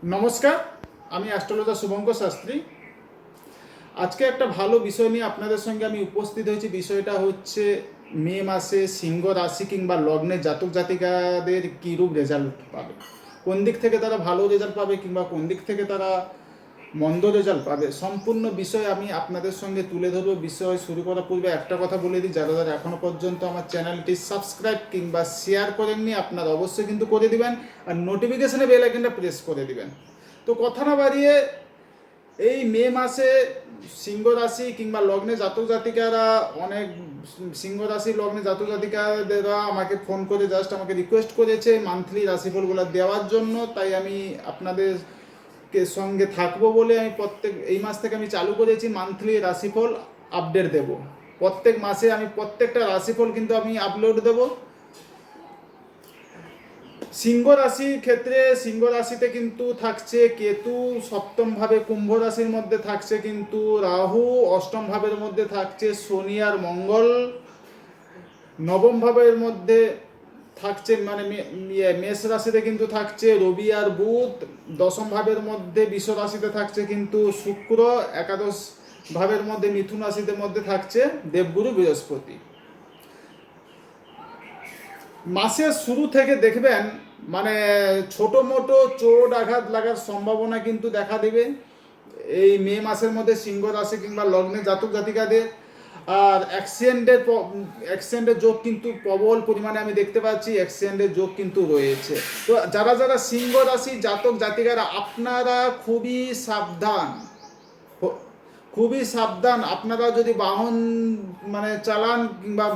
নমস্কার, আমি অ্যাস্ট্রোলজার শুভঙ্কর শাস্ত্রী। আজকে একটা ভালো বিষয় নিয়ে আপনাদের সঙ্গে আমি উপস্থিত হয়েছি। বিষয়টা হচ্ছে মে মাসে সিংহ রাশি কিংবা লগ্নের জাতক জাতিকাদের কীরূপ রেজাল্ট পাবে, কোন দিক থেকে তারা ভালো রেজাল্ট পাবে কিংবা কোন দিক থেকে তারা মন্দ রেজাল্ট পাবে, সম্পূর্ণ বিষয় আমি আপনাদের সঙ্গে তুলে ধরবো। বিষয় শুরু করার পূর্বে একটা কথা বলে দিই, যারা যারা এখনও পর্যন্ত আমার চ্যানেলটি সাবস্ক্রাইব কিংবা শেয়ার করেননি আপনারা অবশ্যই কিন্তু করে দিবেন, আর নোটিফিকেশনে বেল আইকনটা প্রেস করে দিবেন। তো কথা না বাড়িয়ে এই মে মাসে সিংহ রাশি কিংবা লগ্নে জাতক জাতিকারা অনেক সিংহ রাশি লগ্নে জাতক জাতিকারা আমাকে ফোন করে জাস্ট আমাকে রিকোয়েস্ট করেছে মান্থলি রাশিফলগুলো দেওয়ার জন্য। তাই আমি আপনাদের সঙ্গে থাকবো বলে আমি এই মাস থেকে আমি চালু করেছি মান্থলি রাশিফল আপডেট দেব। প্রত্যেক মাসে আমি প্রত্যেকটা রাশিফল কিন্তু আমি আপলোড দেব। সিংহ রাশির ক্ষেত্রে সিংহ রাশিতে কিন্তু থাকছে কেতু, সপ্তম ভাবে কুম্ভ রাশির মধ্যে থাকছে কিন্তু রাহু, অষ্টম ভাবের মধ্যে থাকছে শনি আর মঙ্গল, নবম ভাবের মধ্যে থাকছে মানে মেষ রাশিতে কিন্তু থাকছে রবি আর বুধ, দশম ভাবের মধ্যে বৃষ রাশিতে থাকছে কিন্তু শুক্র, একাদশ ভাবের মধ্যে মিথুন রাশিতে মধ্যে থাকছে দেবগুরু বৃহস্পতি। মাসের শুরু থেকে দেখবেন মানে ছোটো মোটো চোট আঘাত লাগার সম্ভাবনা কিন্তু দেখা দেবে এই মে মাসের মধ্যে সিংহ রাশি কিংবা লগ্নে জাতক জাতিকাদের। আর অ্যাক্সিডেন্টের যোগ কিন্তু প্রবল পরিমাণে আমি দেখতে পাচ্ছি, অ্যাক্সিডেন্টের যোগ কিন্তু রয়েছে। তো যারা যারা সিংহ রাশি জাতক জাতিকারা আপনারা খুবই সাবধান, খুবই সাবধান। আপনারা যদি বাহন মানে চালান কিংবা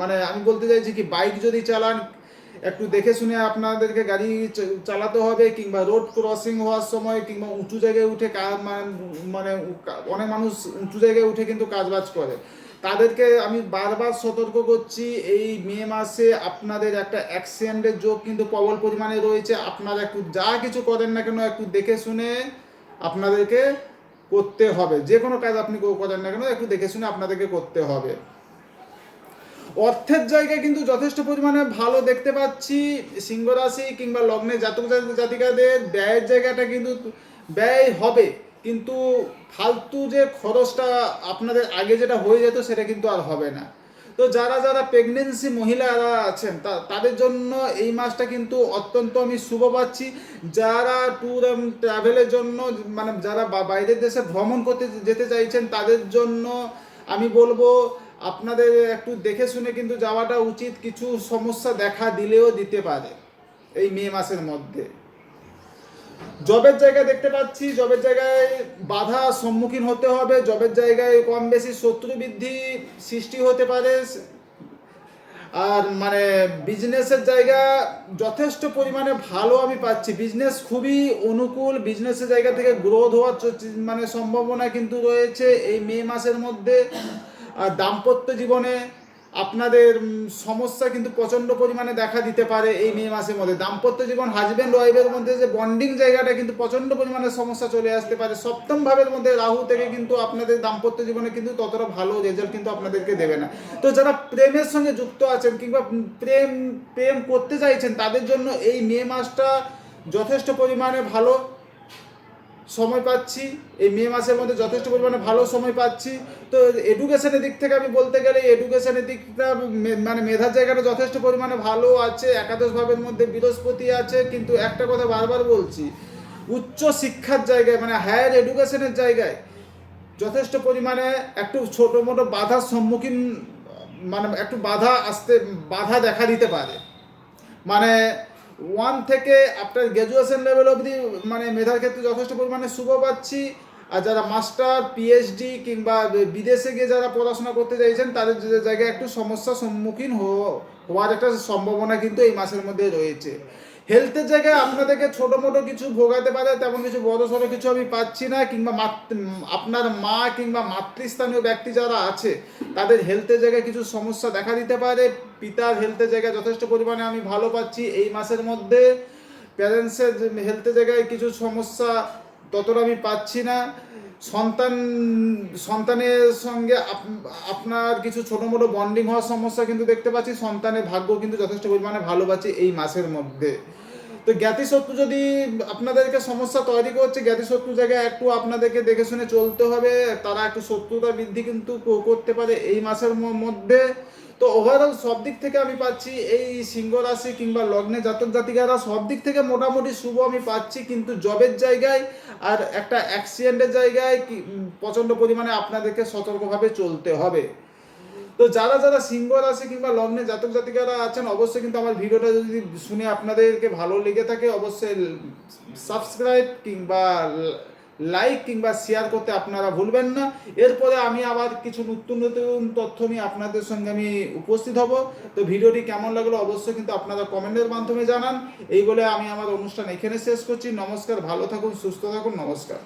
মানে আমি বলতে চাইছি কি বাইক যদি চালান, একটু দেখে শুনে আপনাদেরকে গাড়ি চালাতে হবে, কিংবা রোড ক্রসিং হওয়ার সময় কিংবা উঁচু জায়গায় উঠে মানে অনেক মানুষ উঁচু জায়গায় উঠে কিন্তু কাজবাজ করে, তাদেরকে আমি বারবার সতর্ক করছি এই মে মাসে আপনাদের একটা অ্যাক্সিডেন্টের যোগ কিন্তু প্রবল পরিমাণে রয়েছে। আপনারা একটু যা কিছু করেন না কেন একটু দেখে শুনে আপনাদেরকে করতে হবে। যে কোনো কাজ আপনি করেন না কেন একটু দেখে শুনে আপনাদেরকে করতে হবে। অর্থের জায়গায় কিন্তু যথেষ্ট পরিমাণে ভালো দেখতে পাচ্ছি সিংহ রাশি কিংবা লগ্নে জাতক জাতিকাদের। ব্যয়ের জায়গাটা কিন্তু ব্যয় হবে, কিন্তু ফালতু যে খরচটা আপনাদের আগে যেটা হয়ে যেত সেটা কিন্তু আর হবে না। তো যারা যারা প্রেগনেন্সি মহিলারা আছেন তাদের জন্য এই মাসটা কিন্তু অত্যন্ত আমি শুভ পাচ্ছি। যারা ট্যুর অ্যান্ড ট্রাভেলের জন্য মানে যারা বাইরের দেশে ভ্রমণ করতে যেতে চাইছেন তাদের জন্য আমি বলবো আপনাদের একটু দেখে শুনে কিন্তু যাওয়াটা উচিত। কিছু সমস্যা দেখা দিলেও দিতে পারে এই মে মাসের মধ্যে। জবের জায়গায় দেখতে পাচ্ছি জবের জায়গায় বাধা সম্মুখীন হতে হবে, জবের জায়গায় কম বেশি শত্রু বৃদ্ধি সৃষ্টি হতে পারে। আর মানে বিজনেসের জায়গা যথেষ্ট পরিমাণে ভালো আমি পাচ্ছি, বিজনেস খুবই অনুকূল, বিজনেসের জায়গা থেকে গ্রোথ হওয়ার মানে সম্ভাবনা কিন্তু রয়েছে এই মে মাসের মধ্যে। আর দাম্পত্য জীবনে আপনাদের সমস্যা কিন্তু প্রচণ্ড পরিমাণে দেখা দিতে পারে এই মে মাসের মধ্যে। দাম্পত্য জীবন হাজব্যান্ড ওয়াইফের মধ্যে যে বন্ডিং জায়গাটা কিন্তু প্রচণ্ড পরিমাণে সমস্যা চলে আসতে পারে। সপ্তম ভাবের মধ্যে রাহু থেকে কিন্তু আপনাদের দাম্পত্য জীবনে কিন্তু ততটা ভালো রেজাল্ট কিন্তু আপনাদেরকে দেবে না। তো যারা প্রেমের সঙ্গে যুক্ত আছেন কিংবা প্রেম করতে চাইছেন তাদের জন্য এই মে মাসটা যথেষ্ট পরিমাণে ভালো সময় পাচ্ছি। এই মে মাসের মধ্যে যথেষ্ট পরিমাণে ভালো সময় পাচ্ছি। তো এডুকেশনের দিক থেকে আমি বলতে গেলে এডুকেশনের দিকটা মানে মেধার জায়গাটা যথেষ্ট পরিমাণে ভালো আছে। একাদশ ভাবের মধ্যে বৃহস্পতি আছে, কিন্তু একটা কথা বারবার বলছি, উচ্চ শিক্ষার জায়গায় মানে হায়ার এডুকেশনের জায়গায় যথেষ্ট পরিমাণে একটু ছোটো মোটো বাধার সম্মুখীন মানে একটু বাধা দেখা দিতে পারে। মানে 1 থেকে আফটার গ্র্যাজুয়েশন লেভেল অবধি মানে মেধার ক্ষেত্রে যথেষ্ট পরিমাণে শুভ পাচ্ছি। আর যারা মাস্টার পিএইচডি কিংবা বিদেশে গিয়ে যারা পড়াশোনা করতে চাইছেন তাদের জায়গায় একটু সমস্যার সম্মুখীন হওয়ার একটা সম্ভাবনা কিন্তু এই মাসের মধ্যে রয়েছে। হেলথের জায়গায় আপনাদেরকে ছোটো মোটো কিছু ভোগাতে পারে, তেমন কিছু বড় সড়ো কিছু আমি পাচ্ছি না। কিংবা আপনার মা কিংবা মাতৃস্থানীয় ব্যক্তি যারা আছে তাদের হেলথের জায়গায় কিছু সমস্যা দেখা দিতে পারে। পিতার হেলথের জায়গায় যথেষ্ট পরিমাণে আমি ভালো পাচ্ছি এই মাসের মধ্যে। প্যারেন্টসের হেলথের জায়গায় কিছু সমস্যা ততটা আমি পাচ্ছি না। সন্তানের সঙ্গে আপনার কিছু ছোটো মোটো বন্ডিং হওয়ার সমস্যা কিন্তু দেখতে পাচ্ছি। সন্তানের ভাগ্য কিন্তু যথেষ্ট পরিমাণে ভালো পাচ্ছি এই মাসের মধ্যে। তো জ্ঞাতি শত্রু যদি আপনাদেরকে সমস্যা তৈরি করছে, জ্ঞাতি শত্রু জায়গায় একটু আপনাদেরকে দেখে শুনে চলতে হবে। তারা একটু শত্রুতা বৃদ্ধি কিন্তু করতে পারে এই মাসের মধ্যে। তো ওভারঅল সব দিক থেকে আমি পাচ্ছি এই সিংহ রাশি কিংবা লগ্নে জাতক জাতিকারা সব দিক থেকে মোটামুটি শুভ আমি পাচ্ছি, কিন্তু জবের জায়গায় আর একটা অ্যাক্সিডেন্টের জায়গায় প্রচণ্ড পরিমাণে আপনাদেরকে সতর্কভাবে চলতে হবে। তো যারা যারা সিংহ রাশি কিংবা লগ্নে জাতক জাতিকারা আছেন, অবশ্যই কিন্তু আমার ভিডিওটা যদি শুনে আপনাদেরকে ভালো লেগে থাকে, অবশ্যই সাবস্ক্রাইব কিংবা লাইক কিংবা শেয়ার করতে আপনারা ভুলবেন না। এরপরে আমি আবার কিছু নতুন নতুন তথ্য নিয়ে আপনাদের সঙ্গে আমি উপস্থিত হব। তো ভিডিওটি কেমন লাগলো অবশ্যই কিন্তু আপনারা কমেন্টের মাধ্যমে জানান। এই বলে আমি আমার অনুষ্ঠান এখানে শেষ করছি। নমস্কার, ভালো থাকুন, সুস্থ থাকুন, নমস্কার।